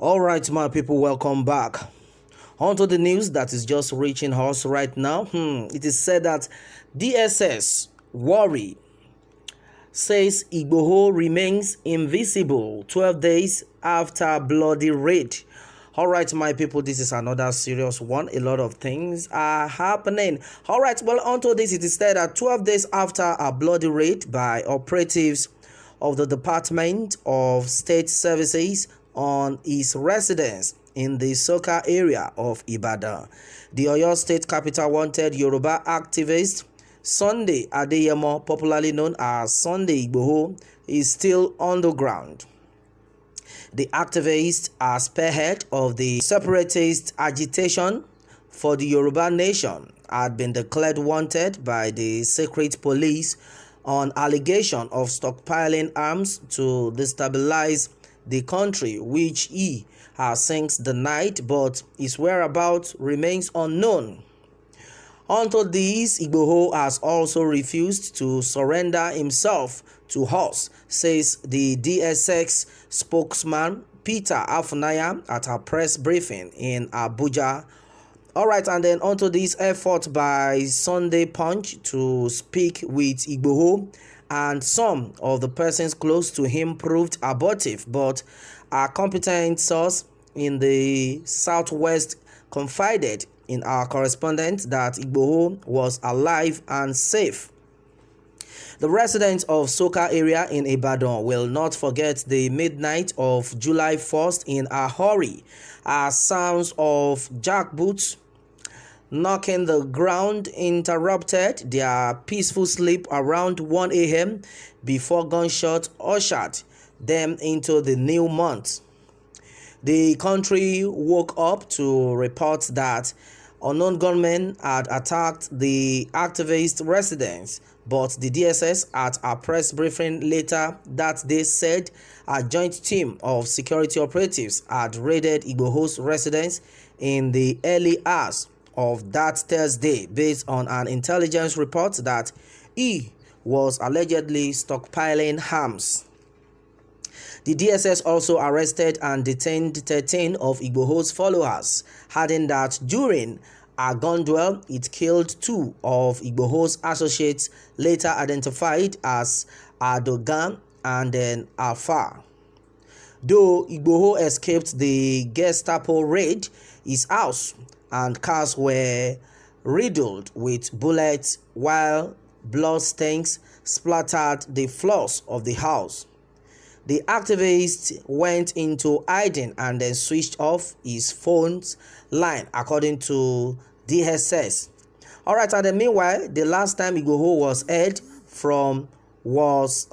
All right, my people, welcome back. On to the news that is just reaching us right now. It is said that DSS worry says IGBOHO remains invisible 12 days after bloody raid. All right, my people, this is another serious one. A lot of things are happening. All right, well, onto this, it is said that 12 days after a bloody raid by operatives of the Department of State Services on his residence in the Soka area of Ibadan, the Oyo State Capital wanted Yoruba activist Sunday Adeyemo, popularly known as Sunday IGBOHO, is still on the ground. The activists are spearhead of the separatist agitation for the Yoruba nation had been declared wanted by the secret police on allegation of stockpiling arms to destabilize the country, which he has since denied, but his whereabouts remains unknown. Until this, IGBOHO has also refused to surrender himself to us, says the DSS spokesman Peter Afunaya at a press briefing in Abuja. All right, and then onto this effort by Sunday Punch to speak with IGBOHO and some of the persons close to him proved abortive, but a competent source in the Southwest confided in our correspondent that IGBOHO was alive and safe. The residents of Soka area in Ibadan will not forget the midnight of July 1st in a hurry as sounds of jackboots knocking the ground interrupted their peaceful sleep around 1 a.m. before gunshots ushered them into the new month. The country woke up to reports that unknown gunmen had attacked the activist residence, but the DSS at a press briefing later that day said a joint team of security operatives had raided IGBOHO's residence in the early hours of that Thursday based on an intelligence report that he was allegedly stockpiling arms. The DSS also arrested and detained 13 of IGBOHO's followers, adding that during a gun duel, it killed 2 of IGBOHO's associates, later identified as Adogan and then Alpha. Though IGBOHO escaped the Gestapo raid, his house and cars were riddled with bullets while blood stains splattered the floors of the house. The activist went into hiding and then switched off his phone's line, according to DSS. Alright, and then meanwhile, the last time IGBOHO was heard from was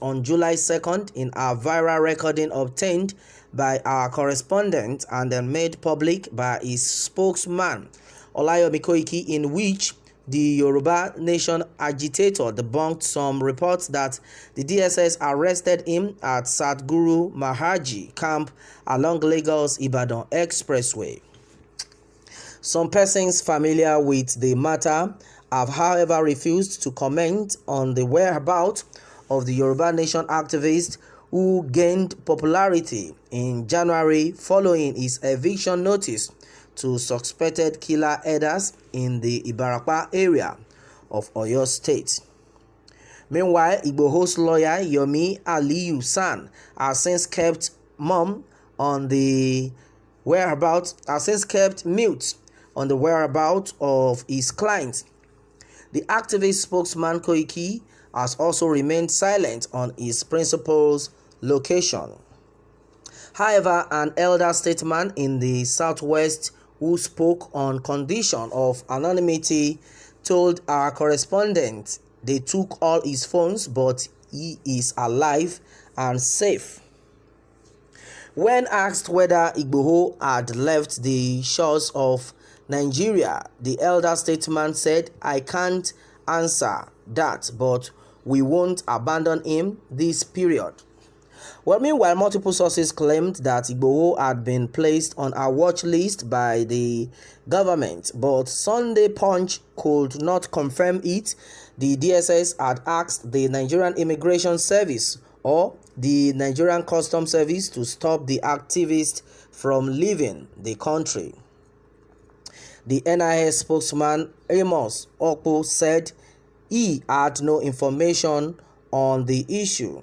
on July 2nd in a viral recording obtained by our correspondent and then made public by his spokesman Olayomi Koiki, in which the Yoruba Nation agitator debunked some reports that the DSS arrested him at Satguru Maharji camp along Lagos-Ibadan Expressway. Some persons familiar with the matter have, however, refused to comment on the whereabouts of the Yoruba Nation activist who gained popularity in January following his eviction notice to suspected killer headers in the Ibarapa area of Oyo State. Meanwhile, IGBOHO's lawyer Yomi Aliyu San has since kept mute on the whereabouts of his client. The activist spokesman Koiki has also remained silent on his principal's location. However, an elder statesman in the Southwest who spoke on condition of anonymity told our correspondent they took all his phones, but he is alive and safe. When asked whether IGBOHO had left the shores of Nigeria, the elder statesman said, "I can't answer that, but we won't abandon him this period." Well, meanwhile, multiple sources claimed that IGBOHO had been placed on a watch list by the government, but Sunday Punch could not confirm it. The DSS had asked the Nigerian Immigration Service or the Nigerian Customs Service to stop the activist from leaving the country. The NIS spokesman Amos Okpo said he had no information on the issue.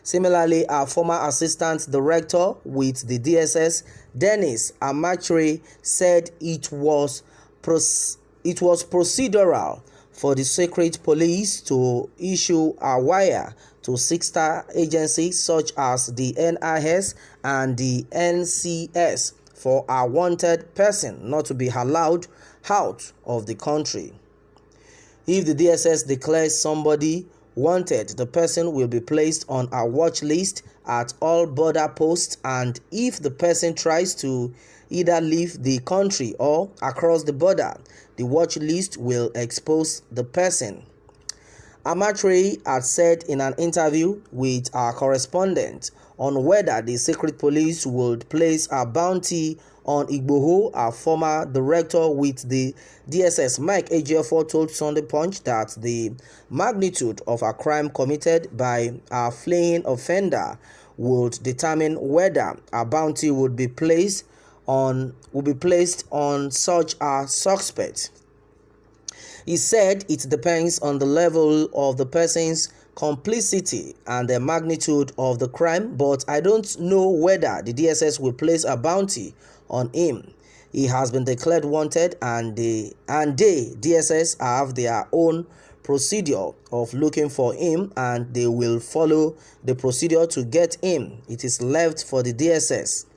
Similarly, our former assistant director with the DSS, Dennis Amachre, said it was procedural for the secret police to issue a wire to sister agencies such as the NIS and the NCS for a wanted person not to be allowed out of the country. If the DSS declares somebody wanted, the person will be placed on a watch list at all border posts, and if the person tries to either leave the country or across the border, the watch list will expose the person. Amachre had said in an interview with our correspondent on whether the secret police would place a bounty on IGBOHO, a former director with the DSS, Mike Ejiofor, told Sunday Punch that the magnitude of a crime committed by a fleeing offender would determine whether a bounty would be placed on such a suspect. He said it depends on the level of the person's complicity and the magnitude of the crime, but I don't know whether the DSS will place a bounty on him. He has been declared wanted, and they DSS have their own procedure of looking for him, and they will follow the procedure to get him. It is left for the DSS.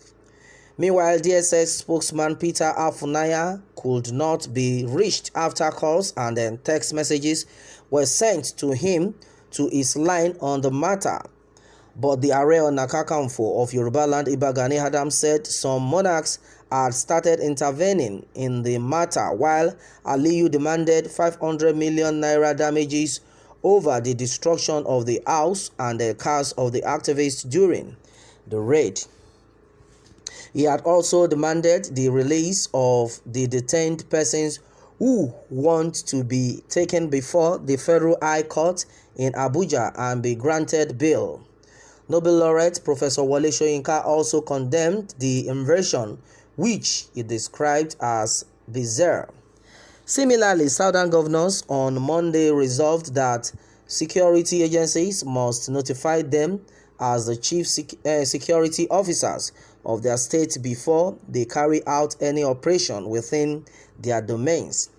Meanwhile, DSS spokesman Peter Afunaya could not be reached after calls and then text messages were sent to him to his line on the matter. But the Ààrẹ Ọ̀nà Kakanfò of Yoruba Land, Ìbà Gani Adams, said some monarchs had started intervening in the matter, while Aliyu demanded 500 million naira damages over the destruction of the house and the cars of the activists during the raid. He had also demanded the release of the detained persons who want to be taken before the Federal High Court in Abuja and be granted bail. Nobel laureate Professor Wole Soyinka also condemned the invasion, which he described as bizarre. Similarly, Southern governors on Monday resolved that security agencies must notify them as the chief security officers of their state before they carry out any operation within their domains.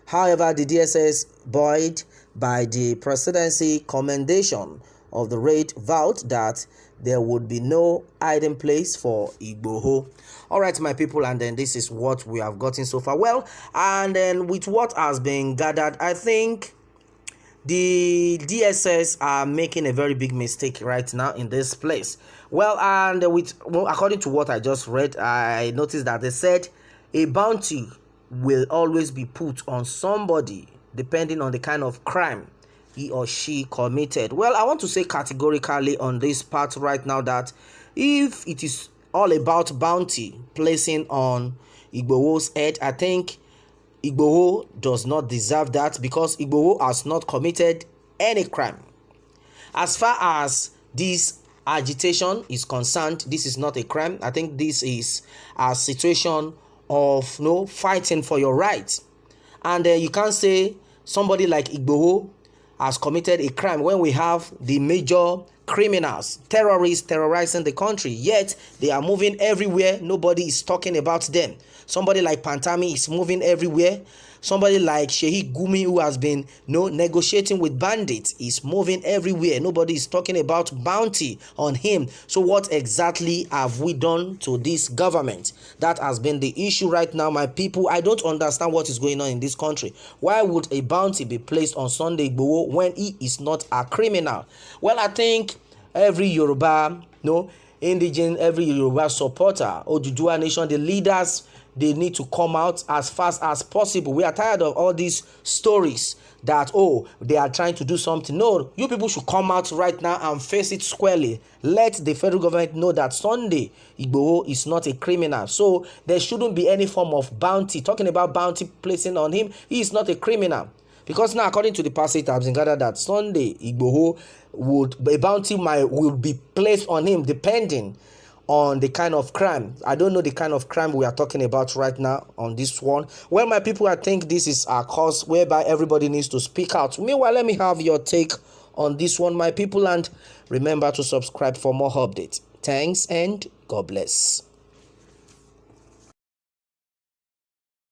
However, the DSS, buoyed by the presidency commendation of the raid, vowed that there would be no hiding place for IGBOHO. All right, my people, and then this is what we have gotten so far. Well, and then with what has been gathered, I think the DSS are making a very big mistake right now in this place. Well, and according to what I just read, I noticed that they said a bounty will always be put on somebody depending on the kind of crime he or she committed. Well, I want to say categorically on this part right now that if it is all about bounty placing on IGBOHO's head, I think IGBOHO does not deserve that, because IGBOHO has not committed any crime. As far as this agitation is concerned, this is not a crime. I think this is a situation of fighting for your rights. And you can't say somebody like IGBOHO has committed a crime when we have the major criminals, terrorists terrorizing the country, yet they are moving everywhere. Nobody is talking about them. Somebody like Pantami is moving everywhere. Somebody like Sheikh Gumi, who has been negotiating with bandits, is moving everywhere. Nobody is talking about bounty on him. So what exactly have we done to this government? That has been the issue right now, my people. I don't understand what is going on in this country. Why would a bounty be placed on Sunday Igboho when he is not a criminal? Well, I think every Yoruba, indigene, every Yoruba supporter, Oduduwa Nation, the leaders, they need to come out as fast as possible. We are tired of all these stories that, they are trying to do something. No, you people should come out right now and face it squarely. Let the federal government know that Sunday Igboho is not a criminal. So there shouldn't be any form of bounty. Talking about bounty placing on him, he is not a criminal. Because now, according to the passage, I've been gathered that Sunday Igboho a bounty will be placed on him depending on the kind of crime. I don't know the kind of crime we are talking about right now on this one. Well, my people, I think this is a cause whereby everybody needs to speak out. Meanwhile, let me have your take on this one, my people, and remember to subscribe for more updates. Thanks and God bless.